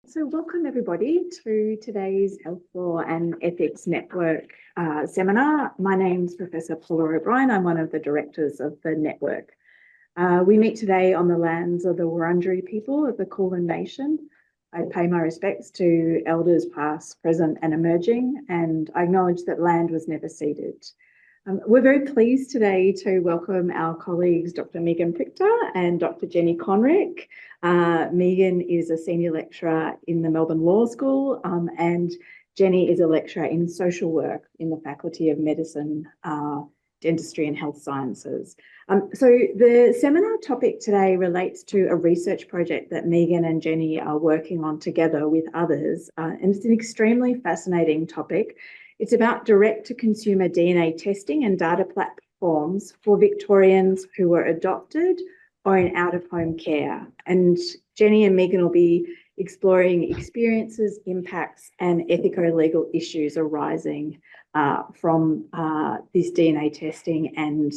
So welcome everybody to today's Health Law and Ethics Network seminar. My name's Professor Paula O'Brien. I'm one of the directors of the network. We meet today on the lands of the Wurundjeri people of the Kulin Nation. I pay my respects to elders past, present and emerging, and I acknowledge that land was never ceded. We're very pleased today to welcome our colleagues, Dr Megan Prictor and Dr Jeanette Conrick. Megan is a senior lecturer in the Melbourne Law School and Jenny is a lecturer in social work in the Faculty of Medicine, Dentistry and Health Sciences. So the seminar topic today relates to a research project that Megan and Jenny are working on together with others, and it's an extremely fascinating topic. It's about direct-to-consumer DNA testing and data platforms for Victorians who were adopted or in out-of-home care. And Jenny and Megan will be exploring experiences, impacts, and ethico-legal issues arising from this DNA testing and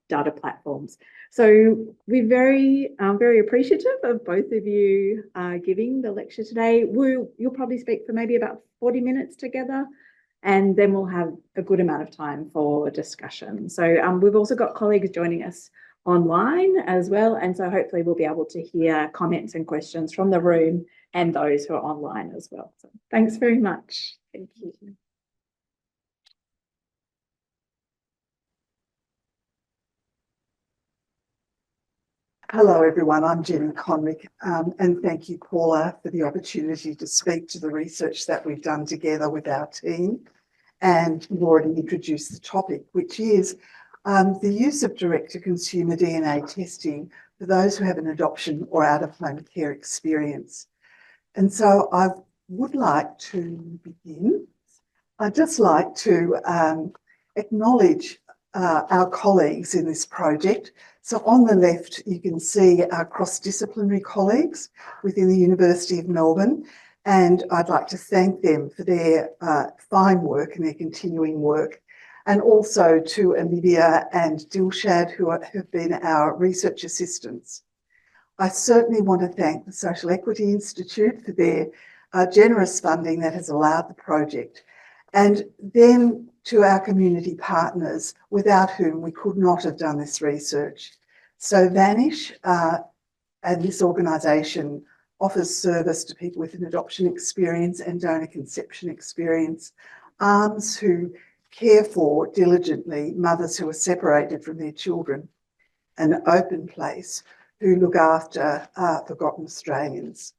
data platforms. So we're very appreciative of both of you giving the lecture today. You'll probably speak for maybe about 40 minutes together, and then we'll have a good amount of time for discussion. So we've also got colleagues joining us online as well, and so hopefully we'll be able to hear comments and questions from the room and those who are online as well. So thanks very much. Thank you. Hello everyone, I'm Jenny Conrick, and thank you Paula for the opportunity to speak to the research that we've done together with our team. And you've already introduced the topic, which is the use of direct-to-consumer DNA testing for those who have an adoption or out-of-home care experience. And so I would like to begin. I'd just like to acknowledge our colleagues in this project. So on the left, you can see our cross-disciplinary colleagues within the University of Melbourne, and I'd like to thank them for their fine work and their continuing work, and also to Olivia and Dilshad, who have been our research assistants. I certainly want to thank the Social Equity Institute for their generous funding that has allowed the project, and then to our community partners, without whom we could not have done this research. So Vanish and this organisation offers service to people with an adoption experience and donor conception experience. ARMS, who care for diligently mothers who are separated from their children. And Open Place, who look after forgotten Australians.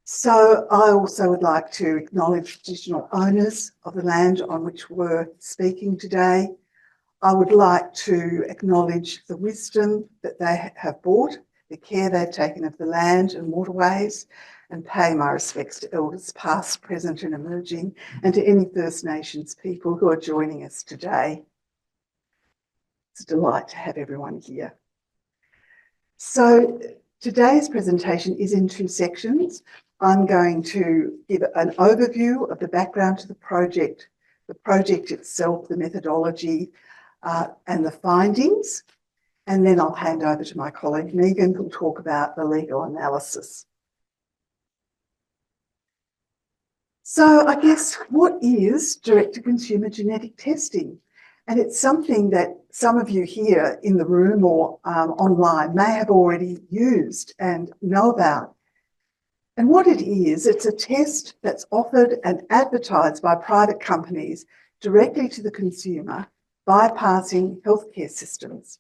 So I also would like to acknowledge traditional owners of the land on which we're speaking today. I would like to acknowledge the wisdom that they have brought, the care they've taken of the land and waterways, and pay my respects to elders past, present and emerging, and to any First Nations people who are joining us today. It's a delight to have everyone here. So today's presentation is in two sections. I'm going to give an overview of the background to the project itself, the methodology, and the findings. And then I'll hand over to my colleague Megan, who'll talk about the legal analysis. So I guess, what is direct-to-consumer genetic testing? And it's something that some of you here in the room or online may have already used and know about. And what it is, it's a test that's offered and advertised by private companies directly to the consumer, bypassing healthcare systems.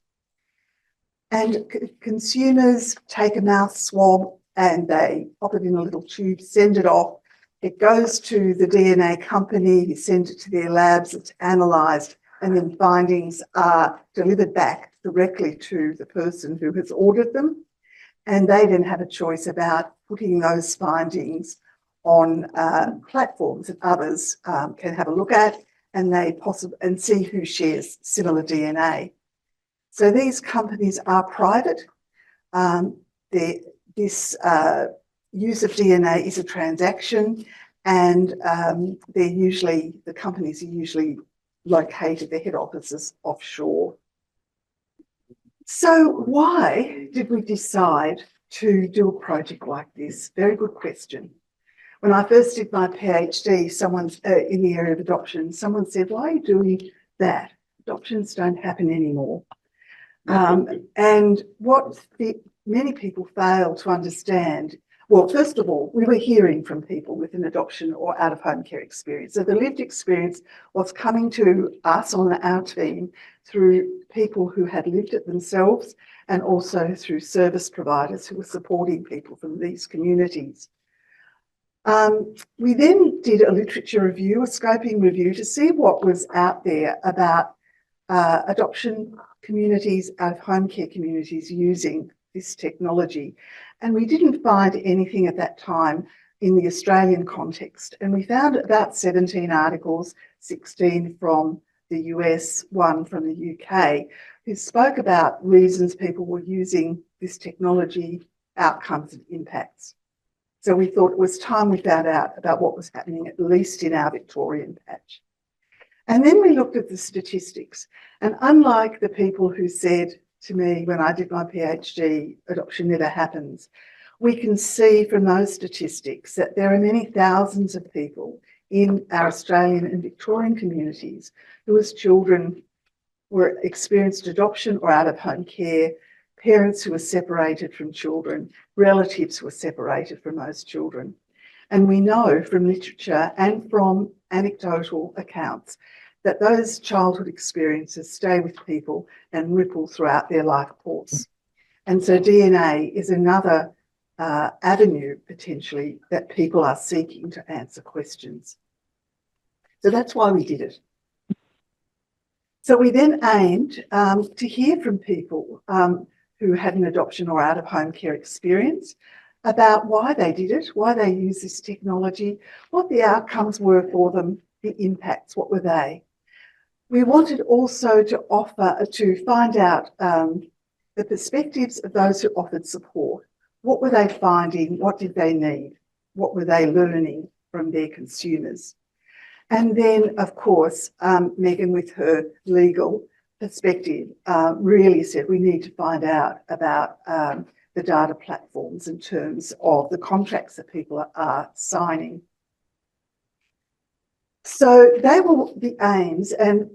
And consumers take a mouth swab and they pop it in a little tube, send it off. It goes to the DNA company, you send it to their labs, it's analysed, and then findings are delivered back directly to the person who has ordered them. And they then have a choice about putting those findings on platforms that others can have a look at, and see who shares similar DNA. So these companies are private. This use of DNA is a transaction, and the companies are usually located, their head offices offshore. So why did we decide to do a project like this? Very good question. When I first did my PhD, someone in the area of adoption, someone said, why are you doing that? Adoptions don't happen anymore. And what many people fail to understand, well, first of all, we were hearing from people with an adoption or out-of-home care experience. So the lived experience was coming to us on our team through people who had lived it themselves and also through service providers who were supporting people from these communities. We then did a literature review, a scoping review, to see what was out there about adoption communities, out-of-home care communities using this technology. And we didn't find anything at that time in the Australian context. And we found about 17 articles, 16 from the US, 1 from the UK, who spoke about reasons people were using this technology, outcomes and impacts. So we thought it was time we found out about what was happening, at least in our Victorian patch. And then we looked at the statistics. And unlike the people who said to me when I did my PhD, adoption never happens, we can see from those statistics that there are many thousands of people in our Australian and Victorian communities who as children were experienced adoption or out-of-home care, parents who were separated from children, relatives who were separated from those children. And we know from literature and from anecdotal accounts that those childhood experiences stay with people and ripple throughout their life course. And so DNA is another avenue, potentially, that people are seeking to answer questions. So that's why we did it. So we then aimed to hear from people who had an adoption or out-of-home care experience about why they did it, why they use this technology, what the outcomes were for them, the impacts, what were they. We wanted also to find out the perspectives of those who offered support. What were they finding? What did they need? What were they learning from their consumers? And then, of course, Megan, with her legal perspective, really said we need to find out about the data platforms in terms of the contracts that people are signing. So they were the aims, and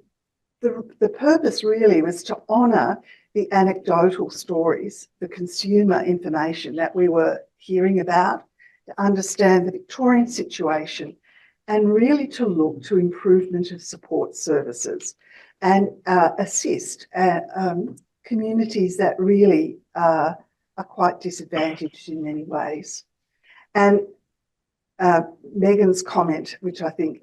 the purpose really was to honour the anecdotal stories, the consumer information that we were hearing about, to understand the Victorian situation, and really to look to improvement of support services and assist communities that really are quite disadvantaged in many ways. And Megan's comment, which I think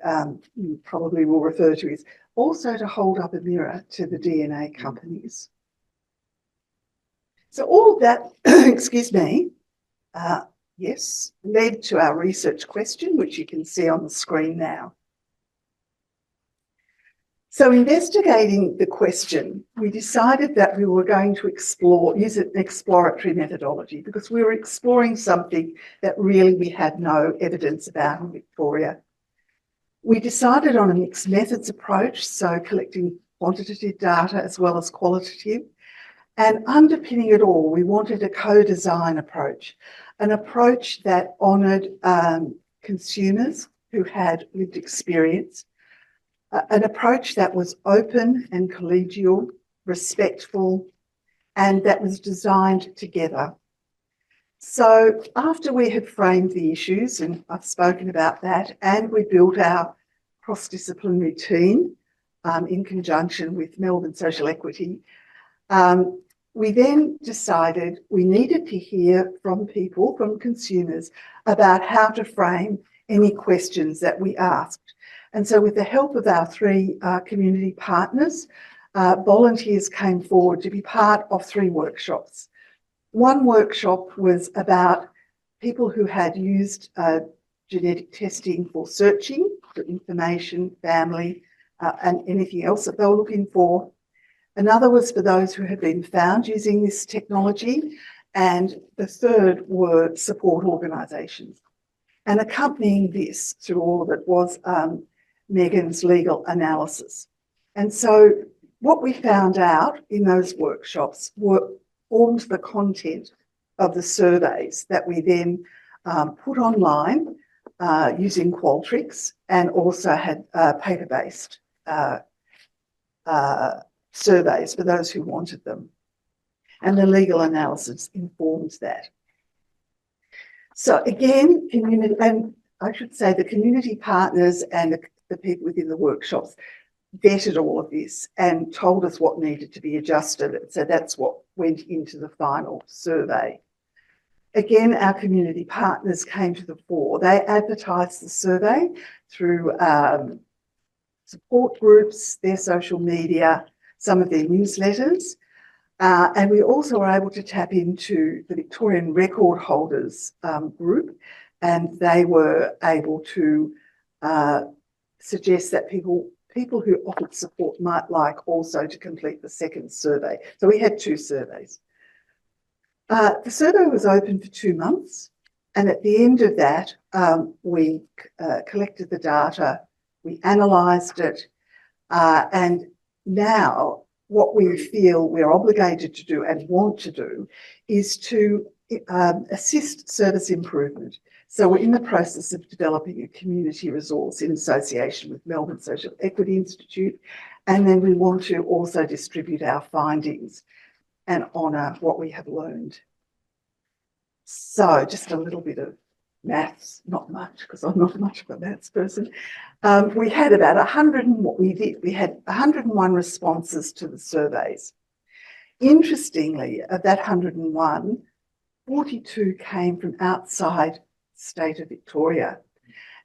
you probably will refer to, is also to hold up a mirror to the DNA companies. So all of that, excuse me, yes, led to our research question, which you can see on the screen now. So investigating the question, we decided that we were going to use an exploratory methodology because we were exploring something that really we had no evidence about in Victoria. We decided on a mixed methods approach, so collecting quantitative data as well as qualitative. And underpinning it all, we wanted a co-design approach, an approach that honoured consumers who had lived experience, an approach that was open and collegial, respectful, and that was designed together. So after we had framed the issues, and I've spoken about that, and we built our cross-disciplinary team in conjunction with Melbourne Social Equity, we then decided we needed to hear from people, from consumers, about how to frame any questions that we asked. And so with the help of our three community partners, volunteers came forward to be part of 3 workshops. One workshop was about people who had used genetic testing for searching for information, family, and anything else that they were looking for. Another was for those who had been found using this technology. And the third were support organisations. And accompanying this through all of it was Megan's legal analysis. And so what we found out in those workshops formed the content of the surveys that we then put online using Qualtrics, and also had paper-based surveys for those who wanted them. And the legal analysis informs that. So again, community, and I should say the community partners and the people within the workshops vetted all of this and told us what needed to be adjusted. So that's what went into the final survey. Again, our community partners came to the fore. They advertised the survey through support groups, their social media, some of their newsletters. And we also were able to tap into the Victorian record holders group, and they were able to suggest that people who offered support might like also to complete the second survey. So we had 2 surveys. The survey was open for 2 months, and at the end of that, we collected the data, we analysed it, and now what we feel we're obligated to do and want to do is to assist service improvement. So we're in the process of developing a community resource in association with Melbourne Social Equity Institute, and then we want to also distribute our findings and honour what we have learned. So just a little bit of maths, not much, because I'm not much of a maths person. We had about 100, and what we did, we had 101 responses to the surveys. Interestingly, of that 101, 42 came from outside the state of Victoria.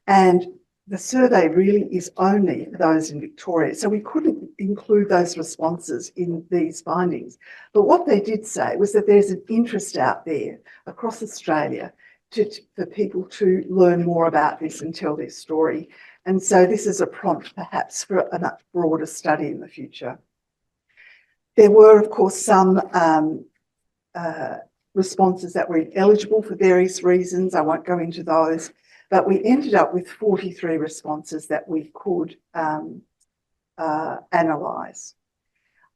And the survey really is only for those in Victoria. So we couldn't include those responses in these findings. But what they did say was that there's an interest out there across Australia for people to learn more about this and tell their story. And so this is a prompt perhaps for a much broader study in the future. There were, of course, some responses that were ineligible for various reasons. I won't go into those, but we ended up with 43 responses that we could analyse.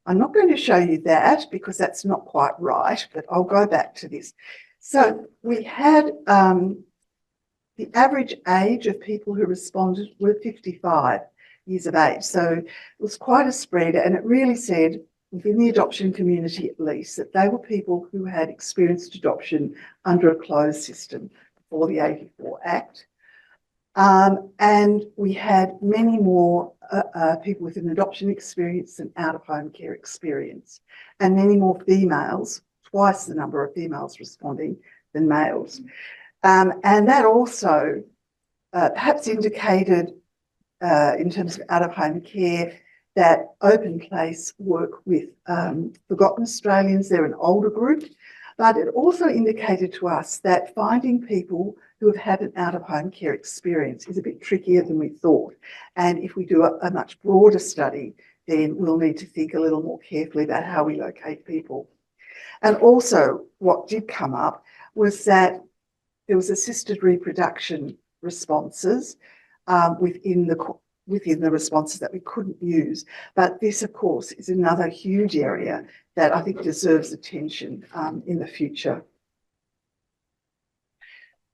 I'm not going to show you that because that's not quite right, but I'll go back to this. So we had the average age of people who responded were 55 years of age. So it was quite a spread, and it really said, within the adoption community at least, that they were people who had experienced adoption under a closed system before the 84 Act. And we had many more people with an adoption experience than out-of-home care experience, and many more females, twice the number of females responding than males. And that also perhaps indicated, in terms of out-of-home care, that open place work with forgotten Australians. They're an older group, but it also indicated to us that finding people who have had an out-of-home care experience is a bit trickier than we thought. And if we do a much broader study, then we'll need to think a little more carefully about how we locate people. And also what did come up was that there was assisted reproduction responses within the responses that we couldn't use. But this, of course, is another huge area that I think deserves attention in the future.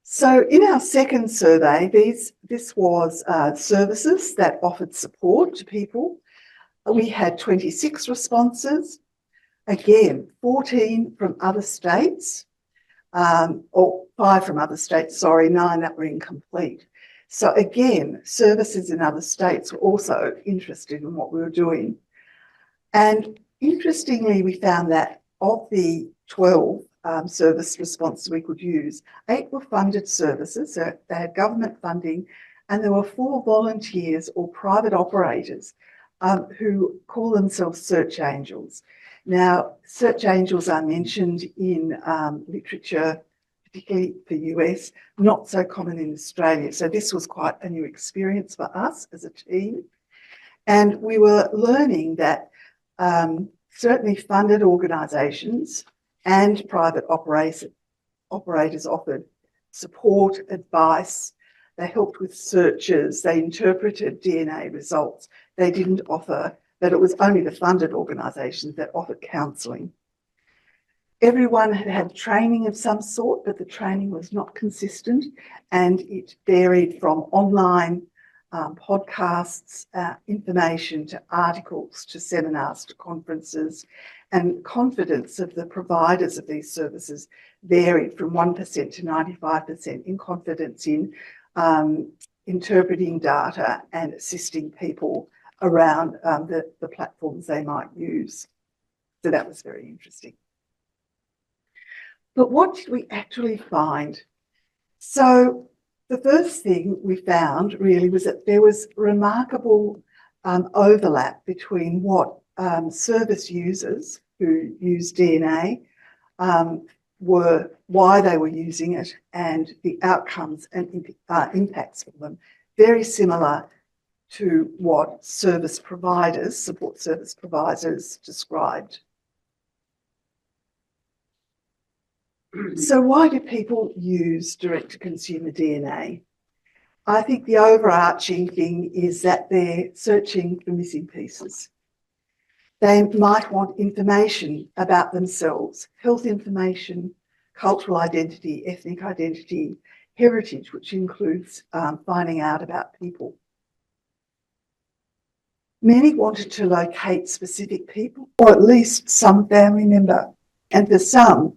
So in our second survey, this was services that offered support to people. We had 26 responses, again, 14 from other states, or 5 from other states, sorry, 9 that were incomplete. So again, services in other states were also interested in what we were doing. And interestingly, we found that of the 12 service responses we could use, 8 were funded services, so they had government funding, and there were 4 volunteers or private operators who call themselves search angels. Now, search angels are mentioned in literature, particularly for US, not so common in Australia. So this was quite a new experience for us as a team. And we were learning that certainly funded organisations and private operators offered support, advice. They helped with searches. They interpreted DNA results. They didn't offer, but it was only the funded organisations that offered counselling. Everyone had had training of some sort, but the training was not consistent, and it varied from online podcasts, information, to articles, to seminars, to conferences, and confidence of the providers of these services varied from 1% to 95% in confidence in interpreting data and assisting people around the platforms they might use. So that was very interesting. But what did we actually find? So the first thing we found really was that there was remarkable overlap between what service users who use DNA were, why they were using it, and the outcomes and impacts for them. Very similar to what service providers, support service providers, described. So why do people use direct-to-consumer DNA? I think the overarching thing is that they're searching for missing pieces. They might want information about themselves, health information, cultural identity, ethnic identity, heritage, which includes finding out about people. Many wanted to locate specific people, or at least some family member. And for some,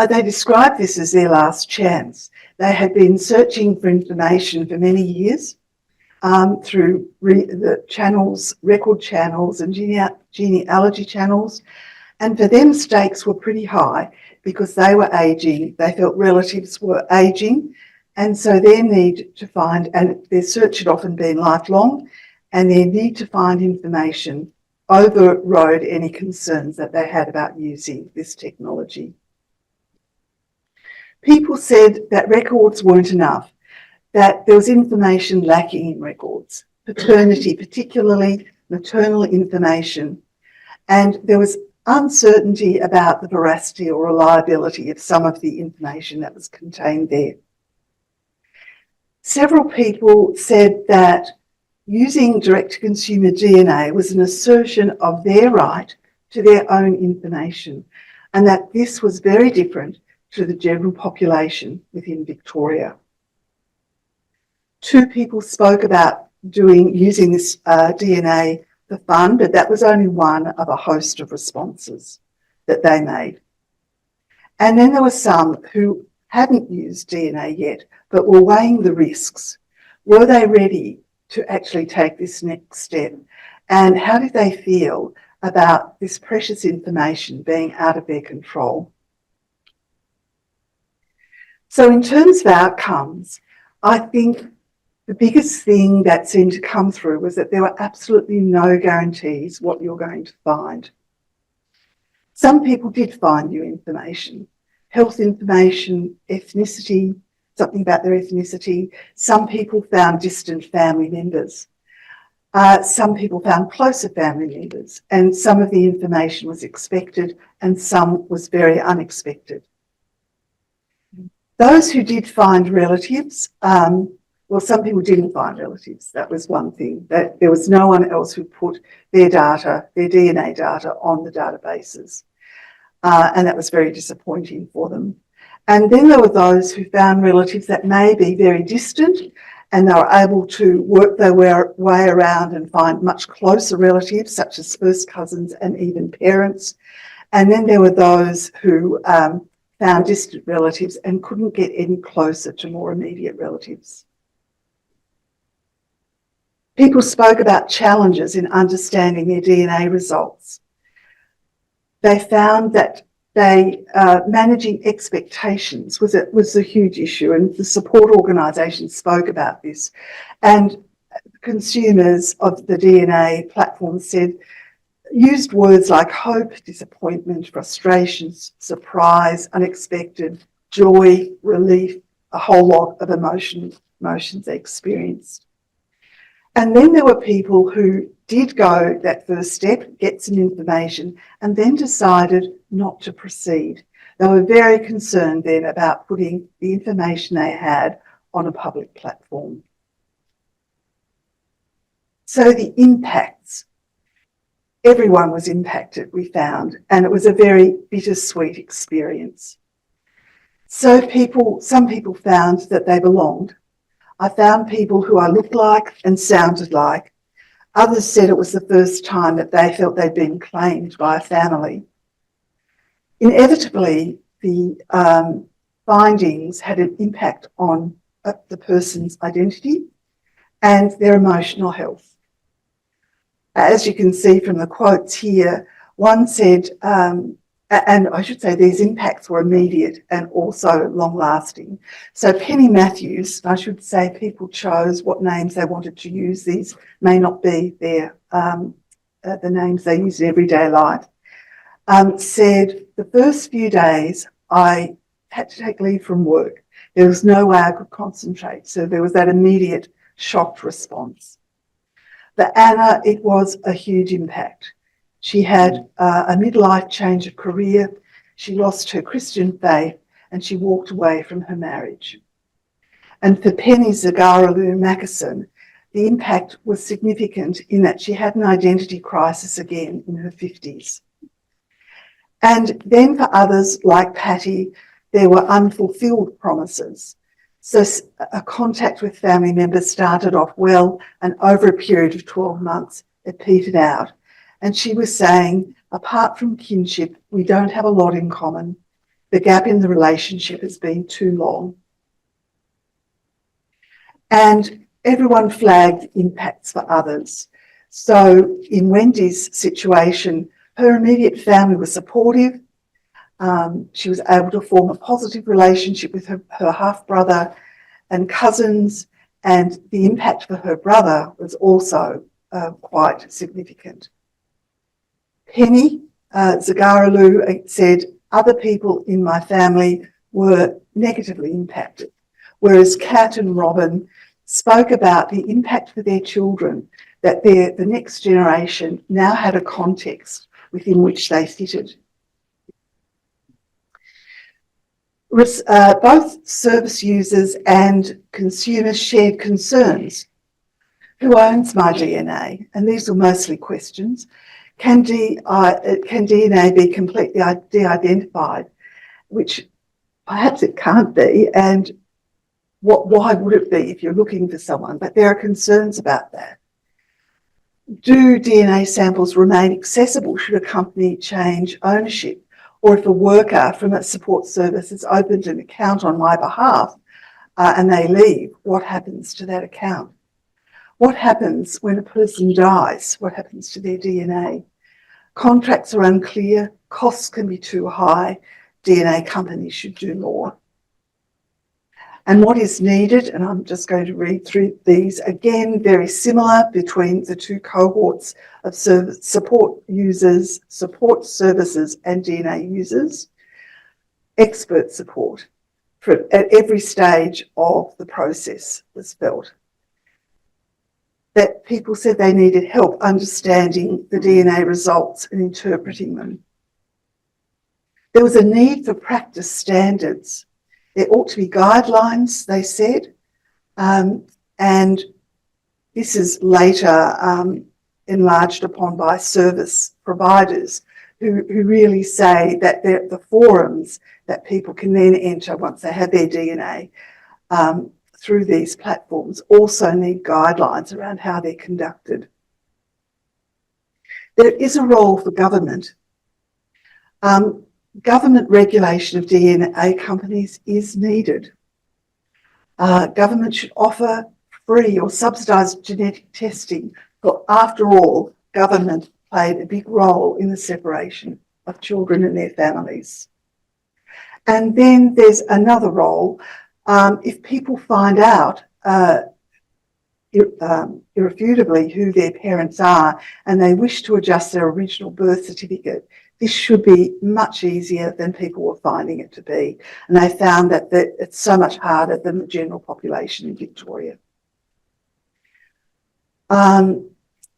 they described this as their last chance. They had been searching for information for many years through the channels, record channels and genealogy channels. And for them, stakes were pretty high because they were ageing. They felt relatives were ageing. And so their need to find, and their search had often been lifelong, and their need to find information overrode any concerns that they had about using this technology. People said that records weren't enough, that there was information lacking in records, paternity, particularly maternal information, and there was uncertainty about the veracity or reliability of some of the information that was contained there. Several people said that using direct-to-consumer DNA was an assertion of their right to their own information, and that this was very different to the general population within Victoria. 2 people spoke about using this DNA for fun, but that was only one of a host of responses that they made. And then there were some who hadn't used DNA yet, but were weighing the risks. Were they ready to actually take this next step? And how did they feel about this precious information being out of their control? So in terms of outcomes, I think the biggest thing that seemed to come through was that there were absolutely no guarantees what you're going to find. Some people did find new information, health information, ethnicity, something about their ethnicity. Some people found distant family members. Some people found closer family members, and some of the information was expected and some was very unexpected. Those who did find relatives, well, some people didn't find relatives. That was one thing, that there was no one else who put their data, their DNA data on the databases. And that was very disappointing for them. And then there were those who found relatives that may be very distant, and they were able to work their way around and find much closer relatives, such as first cousins and even parents. And then there were those who found distant relatives and couldn't get any closer to more immediate relatives. People spoke about challenges in understanding their DNA results. They found that managing expectations was a huge issue, and the support organisations spoke about this. And consumers of the DNA platform used words like hope, disappointment, frustration, surprise, unexpected, joy, relief, a whole lot of emotions they experienced. And then there were people who did go that first step, get some information, and then decided not to proceed. They were very concerned then about putting the information they had on a public platform. So the impacts. Everyone was impacted, we found, and it was a very bittersweet experience. So some people found that they belonged. I found people who I looked like and sounded like. Others said it was the first time that they felt they'd been claimed by a family. Inevitably, the findings had an impact on the person's identity and their emotional health. As you can see from the quotes here, one said, and I should say these impacts were immediate and also long-lasting. So Penny Matthews, I should say people chose what names they wanted to use. These may not be the names they use in everyday life, said, the first few days I had to take leave from work. There was no way I could concentrate. So there was that immediate shocked response. For Anna, it was a huge impact. She had a midlife change of career. She lost her Christian faith and she walked away from her marriage. And for Penny Zagaralu Mackerson, the impact was significant in that she had an identity crisis again in her 50s. And then for others like Patty, there were unfulfilled promises. So a contact with family members started off well, and over a period of 12 months, it petered out. And she was saying, apart from kinship, we don't have a lot in common. The gap in the relationship has been too long. And everyone flagged impacts for others. So in Wendy's situation, her immediate family was supportive. She was able to form a positive relationship with her half-brother and cousins, and the impact for her brother was also quite significant. Penny Zagaralu said, other people in my family were negatively impacted, whereas Kat and Robin spoke about the impact for their children, that the next generation now had a context within which they fitted. Both service users and consumers shared concerns. Who owns my DNA? And these were mostly questions. Can DNA be completely de-identified? Which perhaps it can't be, and why would it be if you're looking for someone? But there are concerns about that. Do DNA samples remain accessible should a company change ownership? Or if a worker from a support service has opened an account on my behalf and they leave, what happens to that account? What happens when a person dies? What happens to their DNA? Contracts are unclear, costs can be too high, DNA companies should do more. And what is needed, and I'm just going to read through these again, very similar between the two cohorts of support users, support services and DNA users. Expert support at every stage of the process was felt. That people said they needed help understanding the DNA results and interpreting them. There was a need for practice standards. There ought to be guidelines, they said, and this is later enlarged upon by service providers who really say that the forums that people can then enter once they have their DNA through these platforms also need guidelines around how they're conducted. There is a role for government. Government regulation of DNA companies is needed. Government should offer free or subsidised genetic testing, but after all, government played a big role in the separation of children and their families. And then there's another role. If people find out irrefutably who their parents are and they wish to adjust their original birth certificate, this should be much easier than people were finding it to be. And they found that it's so much harder than the general population in Victoria. I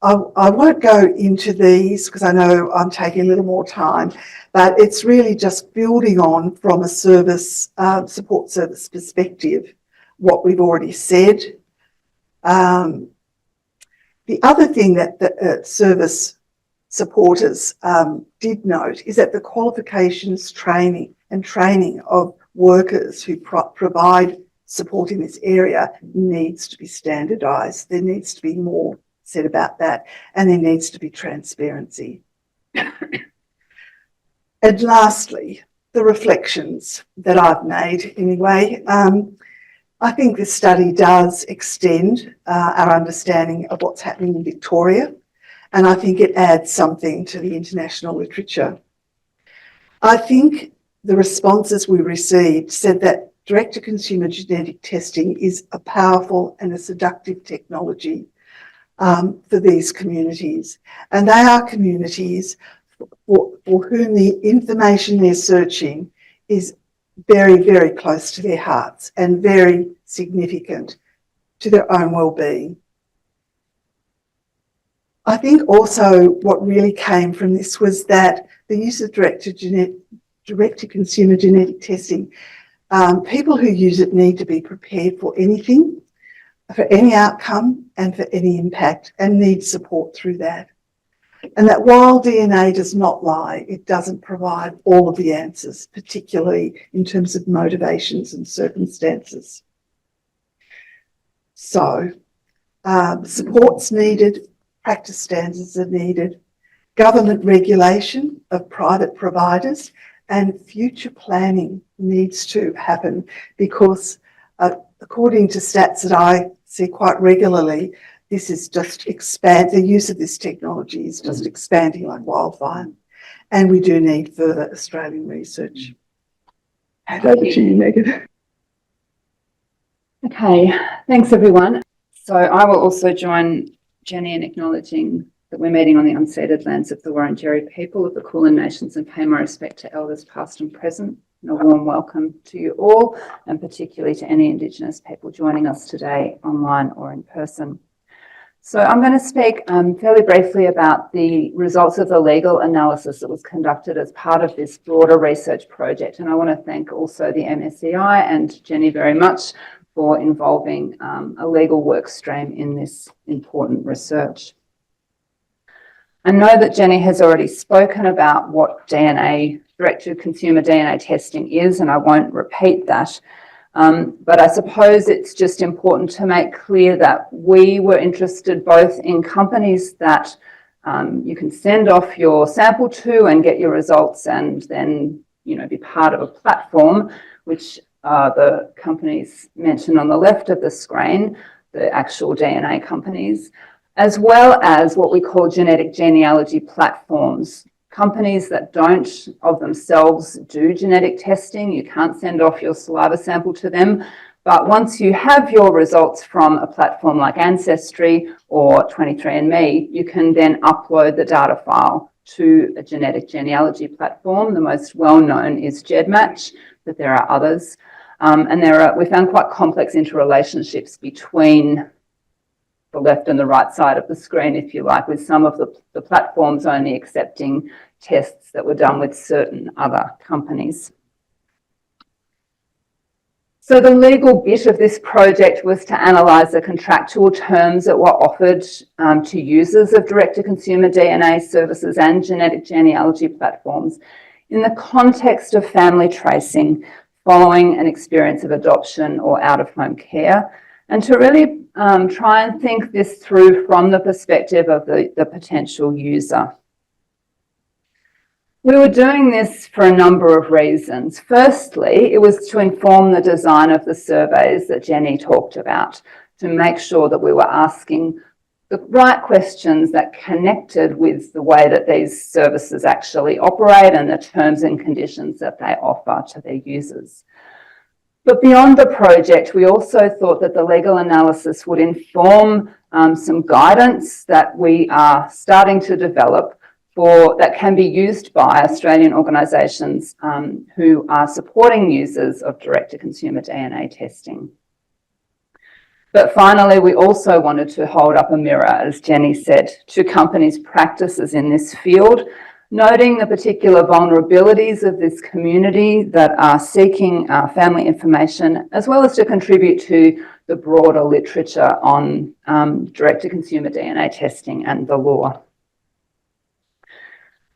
won't go into these because I know I'm taking a little more time, but it's really just building on from a service, support service perspective, what we've already said. The other thing that the service supporters did note is that the qualifications, training of workers who provide support in this area needs to be standardised. There needs to be more said about that, and there needs to be transparency. And lastly, the reflections that I've made anyway. I think this study does extend our understanding of what's happening in Victoria, and I think it adds something to the international literature. I think the responses we received said that direct-to-consumer genetic testing is a powerful and a seductive technology for these communities. And they are communities for whom the information they're searching is very, very close to their hearts and very significant to their own well-being. I think also what really came from this was that the use of direct-to-consumer genetic testing, people who use it need to be prepared for anything, for any outcome and for any impact, and need support through that. And that while DNA does not lie, it doesn't provide all of the answers, particularly in terms of motivations and circumstances. So, support's needed, practice standards are needed, government regulation of private providers, and future planning needs to happen because according to stats that I see quite regularly, this is just the use of this technology is just expanding like wildfire. And we do need further Australian research. Hand over to you, Megan. Okay, thanks everyone. So I will also join Jenny in acknowledging that we're meeting on the unceded lands of the Wurundjeri people of the Kulin Nations and pay my respect to elders past and present. And a warm welcome to you all, and particularly to any Indigenous people joining us today online or in person. So I'm going to speak fairly briefly about the results of the legal analysis that was conducted as part of this broader research project. And I want to thank also the MSEI and Jenny very much for involving a legal work stream in this important research. I know that Jenny has already spoken about what direct-to-consumer DNA testing is, and I won't repeat that. But I suppose it's just important to make clear that we were interested both in companies that you can send off your sample to and get your results and then, be part of a platform, which the companies mentioned on the left of the screen, the actual DNA companies, as well as what we call genetic genealogy platforms. Companies that don't of themselves do genetic testing, you can't send off your saliva sample to them. But once you have your results from a platform like Ancestry or 23andMe, you can then upload the data file to a genetic genealogy platform. The most well-known is GEDmatch, but there are others. And we found quite complex interrelationships between the left and the right side of the screen, if you like, with some of the platforms only accepting tests that were done with certain other companies. So the legal bit of this project was to analyse the contractual terms that were offered to users of direct-to-consumer DNA services and genetic genealogy platforms in the context of family tracing following an experience of adoption or out-of-home care, and to really try and think this through from the perspective of the potential user. We were doing this for a number of reasons. Firstly, it was to inform the design of the surveys that Jenny talked about, to make sure that we were asking the right questions that connected with the way that these services actually operate and the terms and conditions that they offer to their users. But beyond the project, we also thought that the legal analysis would inform some guidance that we are starting to develop that can be used by Australian organisations who are supporting users of direct-to-consumer DNA testing. But finally, we also wanted to hold up a mirror, as Jenny said, to companies' practices in this field, noting the particular vulnerabilities of this community that are seeking family information, as well as to contribute to the broader literature on direct-to-consumer DNA testing and the law.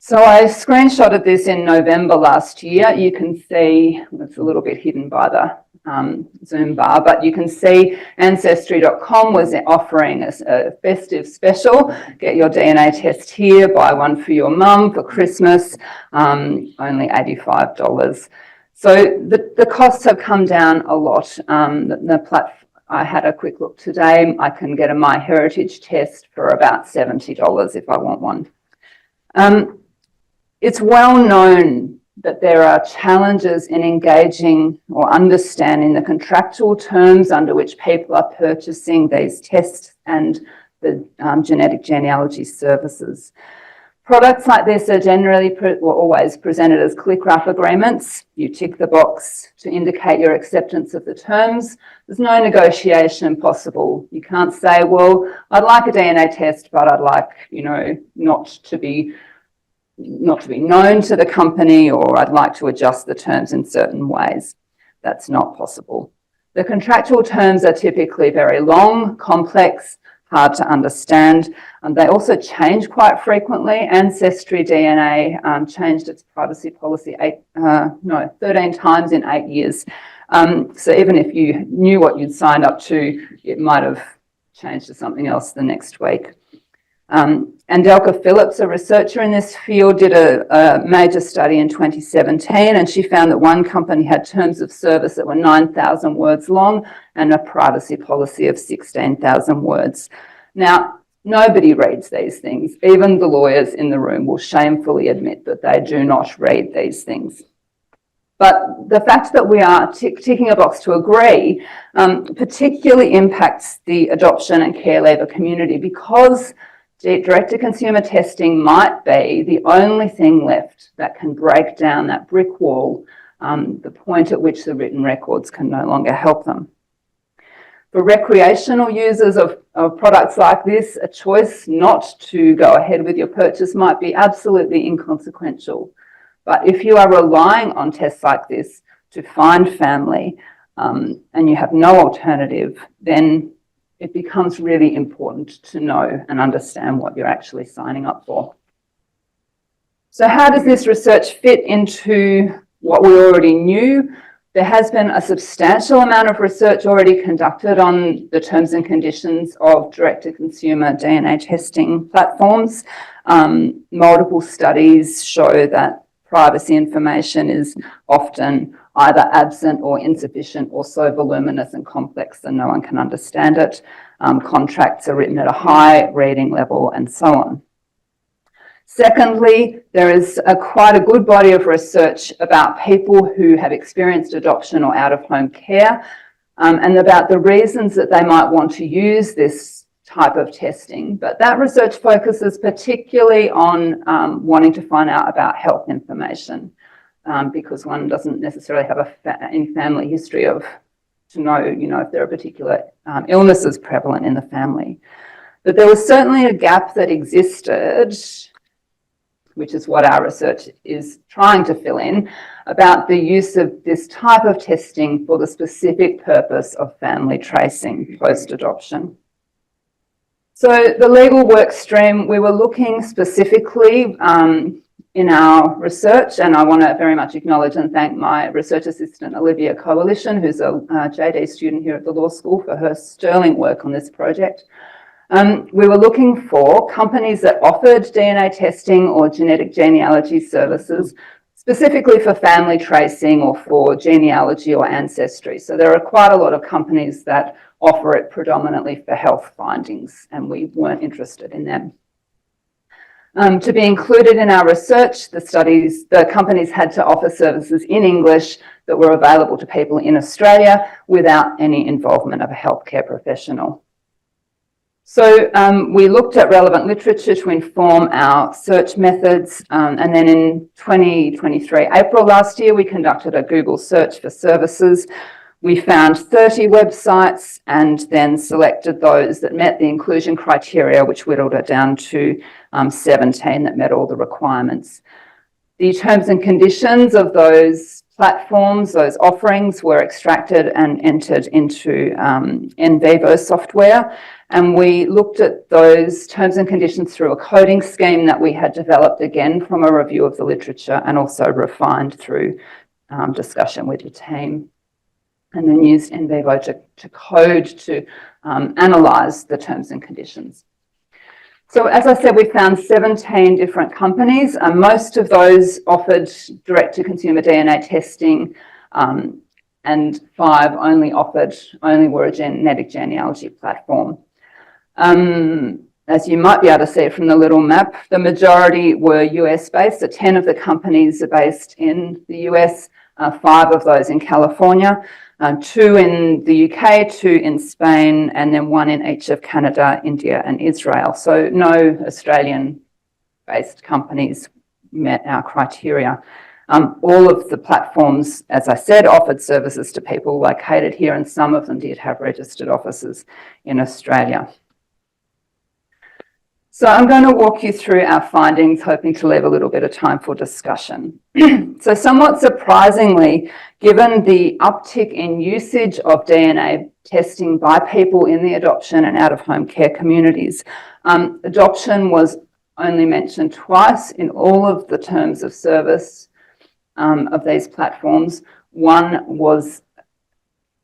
So I screenshotted this in November last year. You can see, it's a little bit hidden by the Zoom bar, but you can see Ancestry.com was offering a festive special. Get your DNA test here, buy one for your mum for Christmas, only $85. So the costs have come down a lot. I had a quick look today. I can get a MyHeritage test for about $70 if I want one. It's well known that there are challenges in engaging or understanding the contractual terms under which people are purchasing these tests and the genetic genealogy services. Products like this are generally always presented as click-wrap agreements. You tick the box to indicate your acceptance of the terms. There's no negotiation possible. You can't say, well, I'd like a DNA test, but I'd like, not to be known to the company, or I'd like to adjust the terms in certain ways. That's not possible. The contractual terms are typically very long, complex, hard to understand, and they also change quite frequently. Ancestry DNA changed its privacy policy 13 times in 8 years. So even if you knew what you'd signed up to, it might have changed to something else the next week. Andelka Phillips, a researcher in this field, did a major study in 2017, and she found that one company had terms of service that were 9,000 words long and a privacy policy of 16,000 words. Now, nobody reads these things. Even the lawyers in the room will shamefully admit that they do not read these things. But the fact that we are ticking a box to agree particularly impacts the adoption and care leaver community, because direct-to-consumer testing might be the only thing left that can break down that brick wall, the point at which the written records can no longer help them. For recreational users of products like this, a choice not to go ahead with your purchase might be absolutely inconsequential. But if you are relying on tests like this to find family and you have no alternative, then it becomes really important to know and understand what you're actually signing up for. So how does this research fit into what we already knew? There has been a substantial amount of research already conducted on the terms and conditions of direct-to-consumer DNA testing platforms. Multiple studies show that privacy information is often either absent or insufficient, or so voluminous and complex that no one can understand it. Contracts are written at a high reading level, and so on. Secondly, there is quite a good body of research about people who have experienced adoption or out-of-home care, and about the reasons that they might want to use this type of testing. But that research focuses particularly on wanting to find out about health information. Because one doesn't necessarily have any family history to know, if there are particular illnesses prevalent in the family. But there was certainly a gap that existed, which is what our research is trying to fill in, about the use of this type of testing for the specific purpose of family tracing post-adoption. So the legal work stream, we were looking specifically in our research, and I want to very much acknowledge and thank my research assistant, Olivia Coalition, who's a JD student here at the law school, for her sterling work on this project. We were looking for companies that offered DNA testing or genetic genealogy services, specifically for family tracing or for genealogy or ancestry. So there are quite a lot of companies that offer it predominantly for health findings, and we weren't interested in them. To be included in our research, the companies had to offer services in English that were available to people in Australia without any involvement of a healthcare professional. So we looked at relevant literature to inform our search methods, and then in 2023, April last year, we conducted a Google search for services. We found 30 websites and then selected those that met the inclusion criteria, which whittled it down to 17 that met all the requirements. The terms and conditions of those platforms, those offerings, were extracted and entered into NVivo software, And we looked at those terms and conditions through a coding scheme that we had developed, again from a review of the literature and also refined through discussion with the team, and then used in vivo to code to analyse the terms and conditions. So as I said, we found 17 different companies. Most of those offered direct-to-consumer DNA testing, and 5 only were a genetic genealogy platform. As you might be able to see from the little map, the majority were US-based. So 10 of the companies are based in the US, 5 of those in California, 2 in the UK, 2 in Spain, and then 1 in each of Canada, India and Israel. So no Australian-based companies met our criteria. All of the platforms, as I said, offered services to people located here, and some of them did have registered offices in Australia. So I'm going to walk you through our findings, hoping to leave a little bit of time for discussion. So somewhat surprisingly, given the uptick in usage of DNA testing by people in the adoption and out-of-home care communities, adoption was only mentioned twice in all of the terms of service of these platforms. One was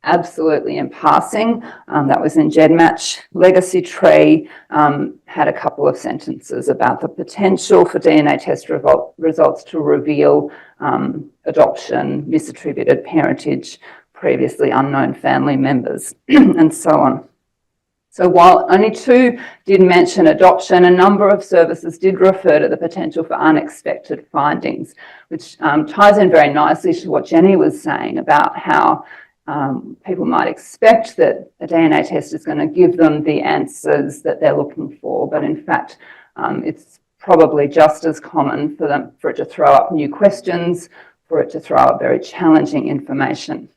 absolutely in passing, that was in GEDmatch. Legacy Tree had a couple of sentences about the potential for DNA test results to reveal adoption, misattributed parentage, previously unknown family members, and so on. So while only 2 did mention adoption, a number of services did refer to the potential for unexpected findings, which ties in very nicely to what Jenny was saying about how people might expect that a DNA test is going to give them the answers that they're looking for, but in fact, it's probably just as common for it to throw up new questions, for it to throw up very challenging information.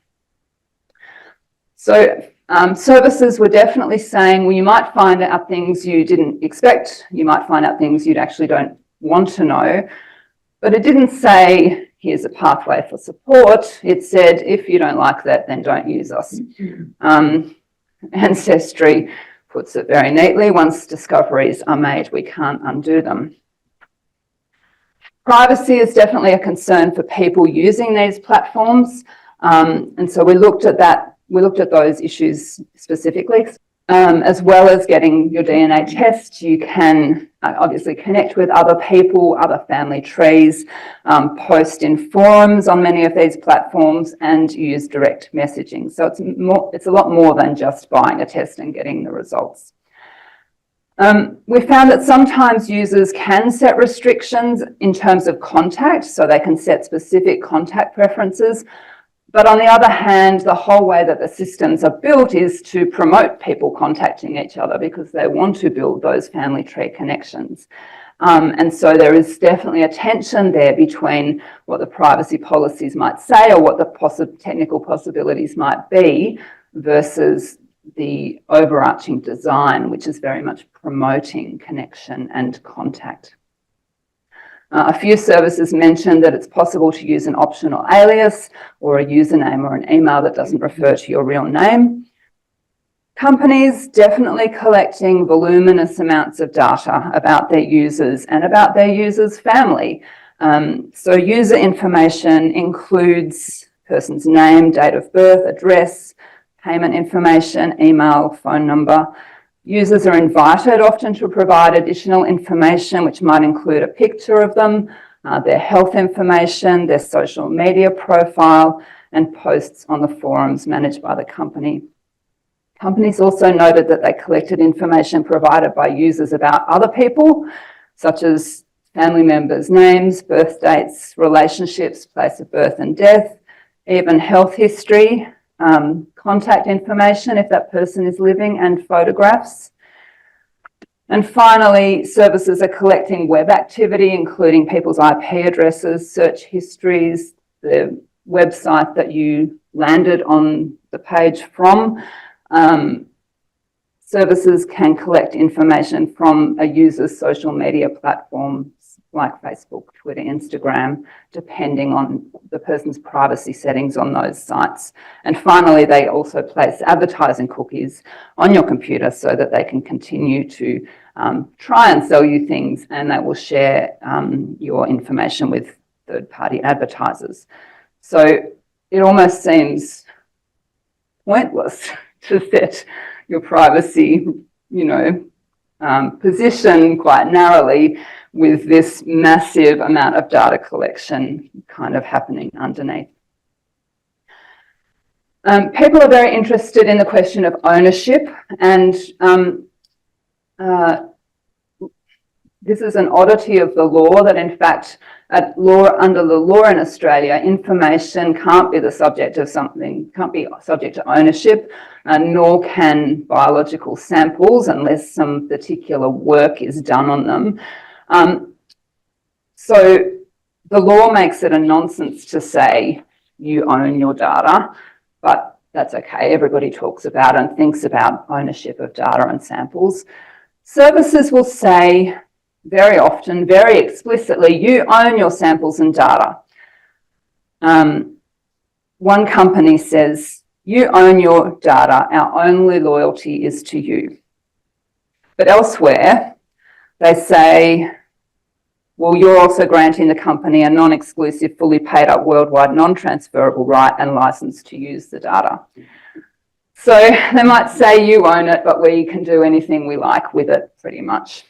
So services were definitely saying, well, you might find out things you didn't expect, you might find out things you actually don't want to know, but it didn't say, here's a pathway for support. It said, if you don't like that, then don't use us. Ancestry puts it very neatly, once discoveries are made, we can't undo them. Privacy is definitely a concern for people using these platforms. And so we looked at that. We looked at those issues specifically. As well as getting your DNA test, you can obviously connect with other people, other family trees, post in forums on many of these platforms, and use direct messaging. So it's a lot more than just buying a test and getting the results. We found that sometimes users can set restrictions in terms of contact, so they can set specific contact preferences. But on the other hand, the whole way that the systems are built is to promote people contacting each other because they want to build those family tree connections. And so there is definitely a tension there between what the privacy policies might say or what the technical possibilities might be versus the overarching design, which is very much promoting connection and contact. A few services mentioned that it's possible to use an optional alias or a username or an email that doesn't refer to your real name. Companies definitely collecting voluminous amounts of data about their users and about their users' family. So user information includes person's name, date of birth, address, payment information, email, phone number. Users are invited often to provide additional information, which might include a picture of them, their health information, their social media profile, and posts on the forums managed by the company. Companies also noted that they collected information provided by users about other people, such as family members' names, birth dates, relationships, place of birth and death, even health history, contact information if that person is living, and photographs. And finally, services are collecting web activity, including people's IP addresses, search histories, the website that you landed on the page from. Services can collect information from a user's social media platforms like Facebook, Twitter, Instagram, depending on the person's privacy settings on those sites. And finally, they also place advertising cookies on your computer so that they can continue to try and sell you things, and they will share your information with third-party advertisers. So it almost seems pointless to set your privacy, position quite narrowly with this massive amount of data collection kind of happening underneath. People are very interested in the question of ownership, and this is an oddity of the law that, in fact, under the law in Australia, information can't be the subject of something, can't be subject to ownership, nor can biological samples unless some particular work is done on them. So the law makes it a nonsense to say you own your data, but that's okay. Everybody talks about and thinks about ownership of data and samples. Services will say very often, very explicitly, you own your samples and data. One company says, you own your data, our only loyalty is to you. But elsewhere, they say, well, you're also granting the company a non-exclusive, fully paid up worldwide, non-transferable right and license to use the data. So they might say you own it, but we can do anything we like with it, pretty much.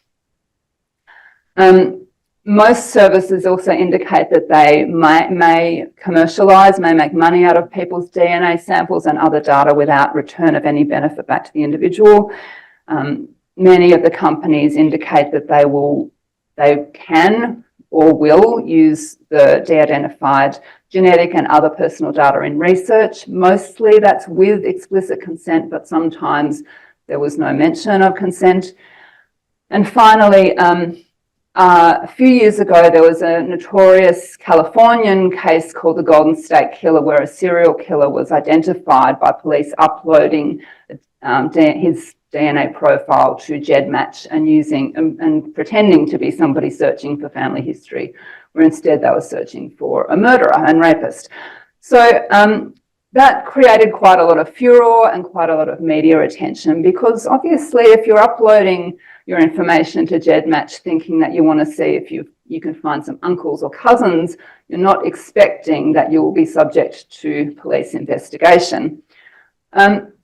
Most services also indicate that they may commercialise, may make money out of people's DNA samples and other data without return of any benefit back to the individual. Many of the companies indicate that they can or will use the de-identified genetic and other personal data in research. Mostly that's with explicit consent, but sometimes there was no mention of consent. And finally, a few years ago, there was a notorious Californian case called the Golden State Killer, where a serial killer was identified by police uploading his DNA profile to GEDmatch and pretending to be somebody searching for family history, where instead they were searching for a murderer and rapist. So that created quite a lot of furor and quite a lot of media attention, because obviously if you're uploading your information to GEDmatch thinking that you want to see if you can find some uncles or cousins, you're not expecting that you will be subject to police investigation.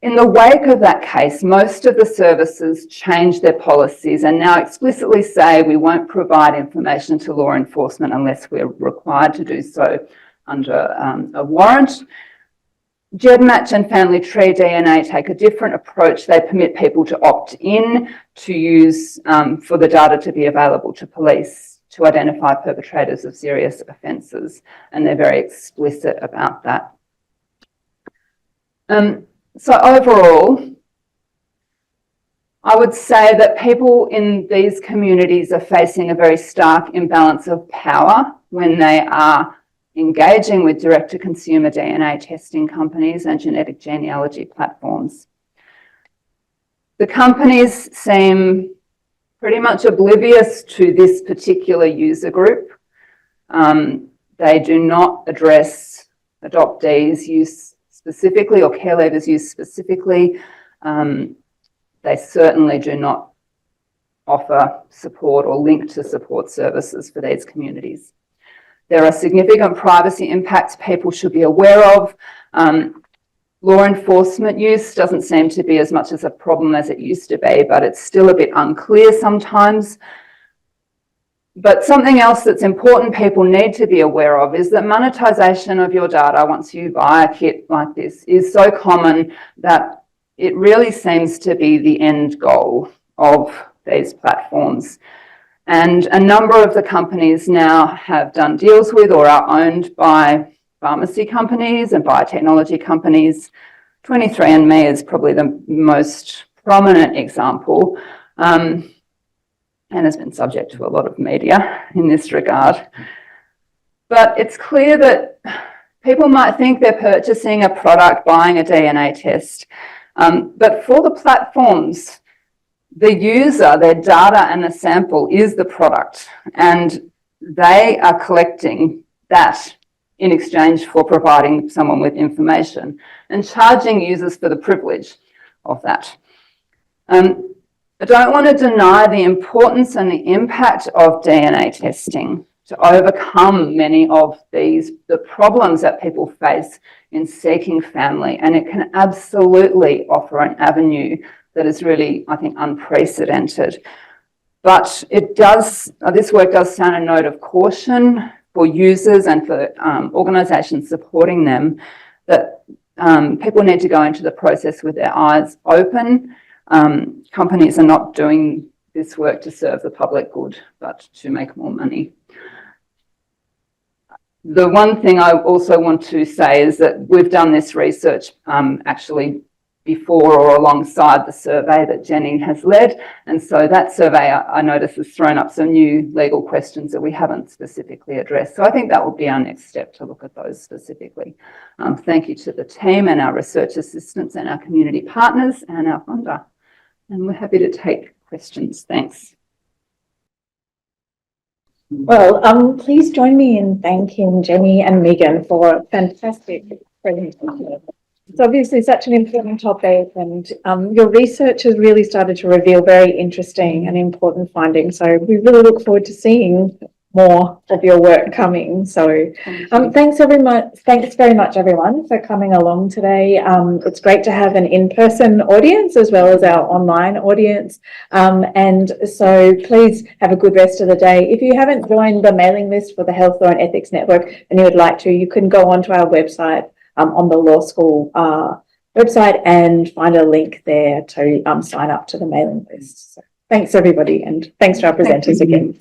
In the wake of that case, most of the services changed their policies and now explicitly say we won't provide information to law enforcement unless we're required to do so under a warrant. GEDmatch and Family Tree DNA take a different approach. They permit people to opt in to use for the data to be available to police to identify perpetrators of serious offences, and they're very explicit about that. So overall, I would say that people in these communities are facing a very stark imbalance of power when they are engaging with direct-to-consumer DNA testing companies and genetic genealogy platforms. The companies seem pretty much oblivious to this particular user group. They do not address adoptees' use specifically or care leavers' use specifically. They certainly do not offer support or link to support services for these communities. There are significant privacy impacts people should be aware of. Law enforcement use doesn't seem to be as much as a problem as it used to be, but it's still a bit unclear sometimes. But something else that's important people need to be aware of is that monetization of your data once you buy a kit like this is so common that it really seems to be the end goal of these platforms. And a number of the companies now have done deals with or are owned by pharmacy companies and biotechnology companies. 23andMe is probably the most prominent example, and has been subject to a lot of media in this regard. But it's clear that people might think they're purchasing a product, buying a DNA test, but for the platforms, the user, their data and the sample is the product. And they are collecting that in exchange for providing someone with information and charging users for the privilege of that. I don't want to deny the importance and the impact of DNA testing to overcome many of the problems that people face in seeking family, and it can absolutely offer an avenue that is really, I think, unprecedented. But this work does sound a note of caution for users and for organisations supporting them, that people need to go into the process with their eyes open. Companies are not doing this work to serve the public good, but to make more money. The one thing I also want to say is that we've done this research actually before or alongside the survey that Jenny has led. And so that survey, I notice, has thrown up some new legal questions that we haven't specifically addressed. So I think that will be our next step, to look at those specifically. Thank you to the team and our research assistants and our community partners and our funder. And we're happy to take questions. Thanks. Well, please join me in thanking Jenny and Megan for a fantastic presentation. It's obviously such an important topic, and your research has really started to reveal very interesting and important findings. So we really look forward to seeing more of your work coming. So thanks very much, everyone, for coming along today. It's great to have an in-person audience as well as our online audience. And so please have a good rest of the day. If you haven't joined the mailing list for the Health Law and Ethics Network and you would like to, you can go onto our website on the law school website and find a link there to sign up to the mailing list. So thanks, everybody, and thanks to our presenters again.